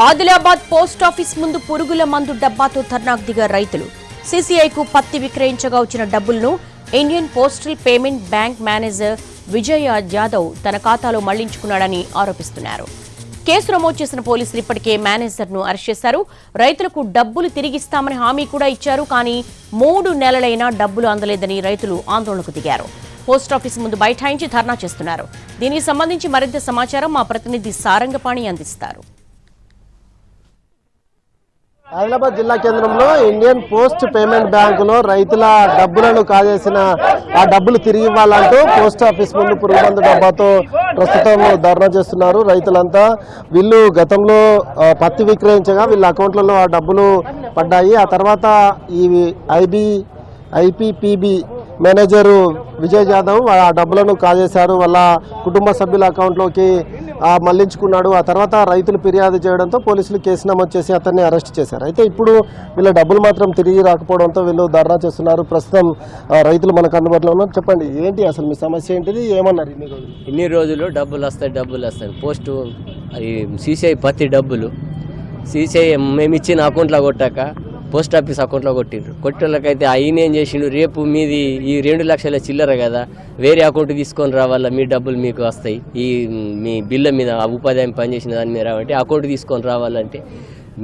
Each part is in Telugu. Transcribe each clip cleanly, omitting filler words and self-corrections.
ఆదిలాబాద్ పోస్ట్ ఆఫీస్ ముందు పురుగుల మందు డబ్బాతో ధర్నాకు దిగారు రైతులు. సీసీఐకు పత్తి విక్రయించగా వచ్చిన డబ్బులను Indian postal payment bank manager Vijay Yadav తన ఖాతాలో మళ్లించుకున్నాడని ఆరోపిస్తున్నారు. కేసు నమోదు చేసిన పోలీసులు ఇప్పటికే మేనేజర్ను అరెస్ట్ చేశారు. రైతులకు డబ్బులు తిరిగిస్తామని హామీ కూడా ఇచ్చారు. కానీ 3 నెలలైనా డబ్బులు అందలేదని రైతులు ఆందోళనకు దిగారు. పోస్టాఫీస్ ముందు బైఠాయించి ధర్నా చేస్తున్నారు. దీనికి సంబంధించి మరింత సమాచారం మా ప్రతినిధి సారంగపాణి అందిస్తారు. ఆదిలాబాద్ జిల్లా కేంద్రంలో ఇండియన్ పోస్ట్ పేమెంట్ బ్యాంకులో రైతుల డబ్బులను కాజేసిన ఆ డబ్బులు తిరిగి ఇవ్వాలంటూ పోస్ట్ ఆఫీస్ ముందు పురుగుమందు డబ్బాతో ప్రస్తుతం ధర్నా చేస్తున్నారు రైతులంతా. వీళ్ళు గతంలో పత్తి విక్రయించగా వీళ్ళ అకౌంట్లలో ఆ డబ్బులు పడ్డాయి. ఆ తర్వాత ఈ ఐపీపీబీ మేనేజరు విజయ్ యాదవ్ ఆ డబ్బులను కాజేశారు. వాళ్ళ కుటుంబ సభ్యుల అకౌంట్లోకి మళ్లించుకున్నాడు. ఆ తర్వాత రైతులు ఫిర్యాదు చేయడంతో పోలీసులు కేసు నమోదు చేసి అతన్ని అరెస్ట్ చేశారు. అయితే ఇప్పుడు వీళ్ళ డబ్బులు మాత్రం తిరిగి రాకపోవడంతో వీళ్ళు ధర్నా చేస్తున్నారు. ప్రస్తుతం రైతులు మనకు అందుబాటులో ఉన్నారు. చెప్పండి, ఏంటి అసలు మీ సమస్య ఏంటిది, ఏమన్నారు? ఇన్ని రోజులు డబ్బులు వస్తాయి పోస్టు సీసీఐ పత్తి డబ్బులు సీసీఐ మేము ఇచ్చిన అకౌంట్లో కొట్టాక పోస్ట్ ఆఫీస్ అకౌంట్లో కొట్టేళ్ళకైతే ఆయన ఏం చేసిండు, రేపు మీది ఈ 2 లక్షల చిల్లర కదా, వేరే అకౌంట్ తీసుకొని రావాలా, మీ డబ్బులు మీకు వస్తాయి, ఈ మీ బిల్ల మీద ఉపాధి హామీ పనిచేసిన దాని మీద రావంటే అకౌంట్ తీసుకొని రావాలంటే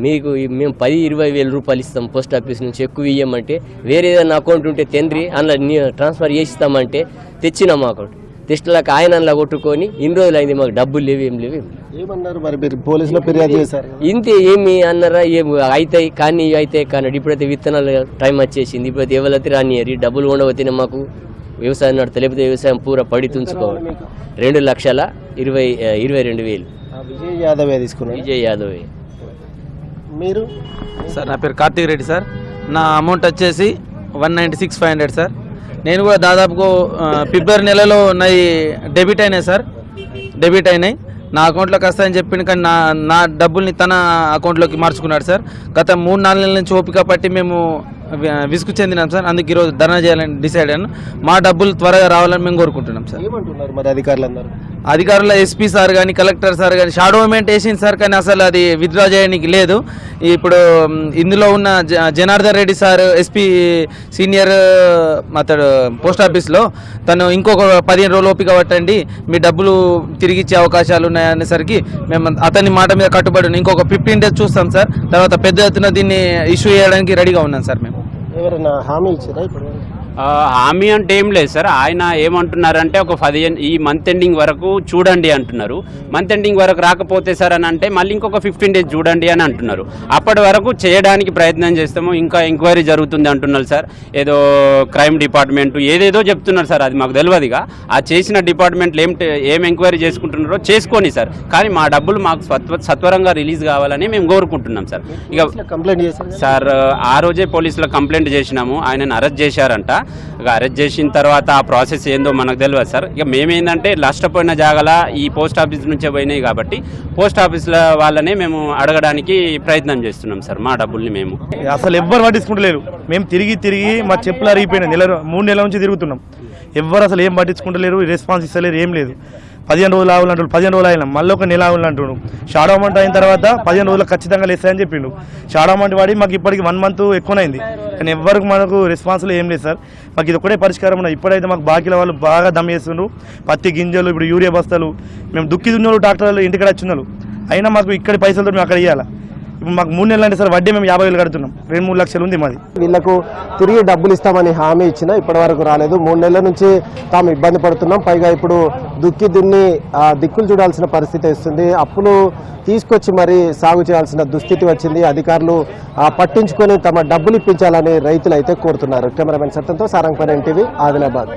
మీకు మేము 10-20 వేల రూపాయలు ఇస్తాం, పోస్ట్ ఆఫీస్ నుంచి ఎక్కువ ఇవ్వమంటే వేరే ఏదైనా అకౌంట్ ఉంటే తండ్రి అందులో ట్రాన్స్ఫర్ చేసిస్తామంటే తెచ్చినాం అకౌంట్ టెస్టులకు ఆయన అందులో కొట్టుకొని ఇన్ని రోజులు అయింది, మాకు డబ్బులు లేవు, ఏం లేవు. ఏమన్నారు మరి మీరు పోలీసులో ఫిర్యాదు చేశారు? ఇంతే, ఏమి అన్నారా, ఏం అవుతాయి కానీ అవుతాయి కానీ ఇప్పుడైతే విత్తనాలు టైం వచ్చేసింది, ఇప్పుడైతే ఎవరైతే రానియరు, డబ్బులు ఉండవతేనే మాకు వ్యవసాయం నడుతా, లేకపోతే వ్యవసాయం పూరా పడి తుంచుకోవాలి. 2,22,000 విజయ్ యాదవే తీసుకున్నారు. విజయ్ యాదవే. మీరు? సార్ నా పేరు కార్తీక్ రెడ్డి సార్. నా అమౌంట్ వచ్చేసి 196,500 సార్. నేను కూడా దాదాపుగా ఫిబ్రవరి నెలలో నాయి డెబిట్ అయినాయి సార్. డెబిట్ అయినాయి నా అకౌంట్లోకి వస్తాయని చెప్పింది, కానీ నా డబ్బుల్ని తన అకౌంట్లోకి మార్చుకున్నాడు సార్. గత 3-4 నెలల నుంచి ఓపిక పట్టి మేము విసుగు చెందినాం సార్. అందుకు ఈరోజు ధర్నా చేయాలని డిసైడ్ అయ్యాను. మా డబ్బులు త్వరగా రావాలని మేము కోరుకుంటున్నాం సార్. ఏమంటున్నారు మరి అధికారులు అందరూ? అధికారుల ఎస్పీ సార్ కానీ కలెక్టర్ సార్ కానీ షాడోమెంట్ వేసింది సార్, కానీ అసలు అది విత్డ్రా చేయడానికి లేదు. ఇప్పుడు ఇందులో ఉన్న Janardhan Reddy sir SP senior అతడు పోస్ట్ ఆఫీస్లో తను ఇంకొక 15 రోజులు ఓపిక పట్టండి, మీ డబ్బులు తిరిగి ఇచ్చే అవకాశాలు ఉన్నాయనేసరికి మేము అతని మాట మీద కట్టుబడి ఇంకొక 15 days చూస్తాం సార్. తర్వాత పెద్ద ఎత్తున దీన్ని ఇష్యూ చేయడానికి రెడీగా ఉన్నాం సార్. మేము ఎవరైనా హామీ ఇచ్చారా? ఇప్పుడు హామీ అంటే ఏం లేదు సార్. ఆయన ఏమంటున్నారంటే ఒక 15 ఈ మంత్ ఎండింగ్ వరకు చూడండి అంటున్నారు. మంత్ ఎండింగ్ వరకు రాకపోతే సార్ అని అంటే మళ్ళీ ఇంకొక 15 days చూడండి అని అంటున్నారు. అప్పటి వరకు చేయడానికి ప్రయత్నం చేస్తాము, ఇంకా ఎంక్వైరీ జరుగుతుంది అంటున్నారు సార్. ఏదో క్రైమ్ డిపార్ట్మెంట్ ఏదేదో చెప్తున్నారు సార్, అది మాకు తెలియదుగా. ఆ చేసిన డిపార్ట్మెంట్లు ఏం ఎంక్వైరీ చేసుకుంటున్నారో చేసుకొని సార్, కానీ మా డబ్బులు మాకు సత్వరంగా రిలీజ్ కావాలని మేము కోరుకుంటున్నాం సార్. ఇక కంప్లైంట్ చేశారు సార్, ఆ రోజే పోలీసులో కంప్లైంట్ చేసినాము. ఆయనను అరెస్ట్ చేశారంట. ఇక అరెస్ట్ చేసిన తర్వాత ఆ ప్రాసెస్ ఏందో మనకు తెలియదు సార్. ఇక మేమేందంటే నష్టపోయిన జాగాల ఈ పోస్ట్ ఆఫీస్ నుంచే పోయినాయి కాబట్టి పోస్ట్ ఆఫీసుల వాళ్ళనే మేము అడగడానికి ప్రయత్నం చేస్తున్నాం సార్. మా డబ్బుల్ని మేము అసలు ఎవ్వరు పట్టించుకుంటలేరు. మేము తిరిగి మా చెప్పులు అరిగిపోయినాయి. 3 నెలల నుంచి తిరుగుతున్నాం. ఎవ్వరు అసలు ఏం పట్టించుకుంటలేరు, రెస్పాన్స్ ఇస్తలేరు, ఏం లేదు. 15 రోజులు ఆవులు అంటాడు, 15 రోజులు అయినా మళ్ళీ ఒక నెల ఆవులు అంటాడు. షాడో అమౌంట్ అయిన తర్వాత 15 రోజులు ఖచ్చితంగా లేస్తాయని చెప్పిండు. షాడో అమౌంట్ వాడి మాకు ఇప్పటికి 1 month ఎక్కువనైంది, కానీ ఎవ్వరికి మనకు రెస్పాన్స్లో ఏం లేదు సార్. మాకు ఇది ఒకటే పరిష్కారం ఉన్నాయి. ఇప్పుడైతే మాకు బాకీల వాళ్ళు బాగా దమ్ చేస్తుండ్రు. పత్తి గింజలు, ఇప్పుడు యూరియా బస్తాలు, మేము దుక్కి దున్నోళ్ళు ట్రాక్టర్లు ఇంటికి వచ్చిన్నారు. అయినా మాకు ఇక్కడి పైసలతో మేము అక్కడ ఇవ్వాలి. ఇప్పుడు మాకు 3 నెలలు అంటే సార్ వడ్డీ మేము 50,000 కడుతున్నాం. 2-3 లక్షలు ఉంది మాది. వీళ్లకు తిరిగి డబ్బులు ఇస్తామని హామీ ఇచ్చినా ఇప్పటి వరకు రాలేదు. 3 నెలల నుంచి తాము ఇబ్బంది పడుతున్నాం. పైగా ఇప్పుడు దుక్కి దున్ని దిక్కులు చూడాల్సిన పరిస్థితి వస్తుంది. అప్పులు తీసుకొచ్చి మరీ సాగు చేయాల్సిన దుస్థితి వచ్చింది. అధికారులు పట్టించుకొని తమ డబ్బులు ఇప్పించాలని రైతులు అయితే కోరుతున్నారు. కెమెరామెన్ సత్యంతో సారంగపాణి, NTV, ఆదిలాబాద్.